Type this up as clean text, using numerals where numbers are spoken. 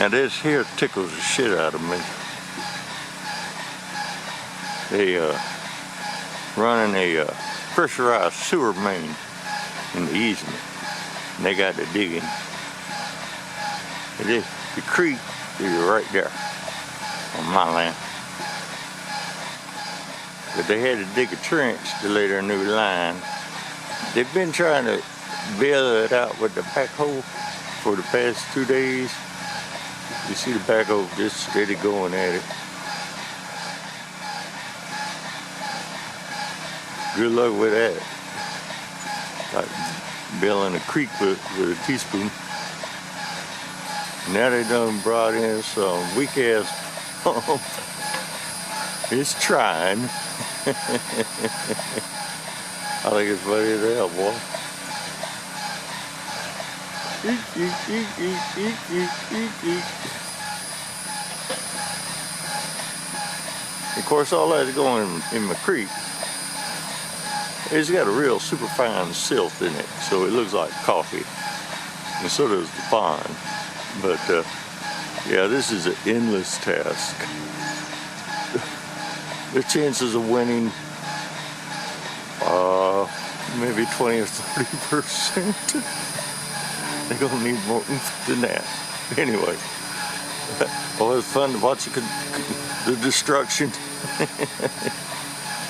Now this here tickles the shit out of me. They running a pressurized sewer main in the easement, and they got to digging. The creek is right there on my land, but they had to dig a trench to lay their new line. They've been trying to bail it out with the backhoe for the past 2 days. You see the backhoe just steady going at it. Good luck with that. Like bailing a creek with a teaspoon. Now they done brought in some weak ass pump. It's trying. I think it's funny as hell, boy. Of course, all that's going in my creek. It's got a real super fine silt in it, so it looks like coffee. And so does the pond. But yeah, this is an endless task. The chances of winning, maybe 20 or 30%. They're gonna need more than that. Anyway, well, it's fun to watch the destruction.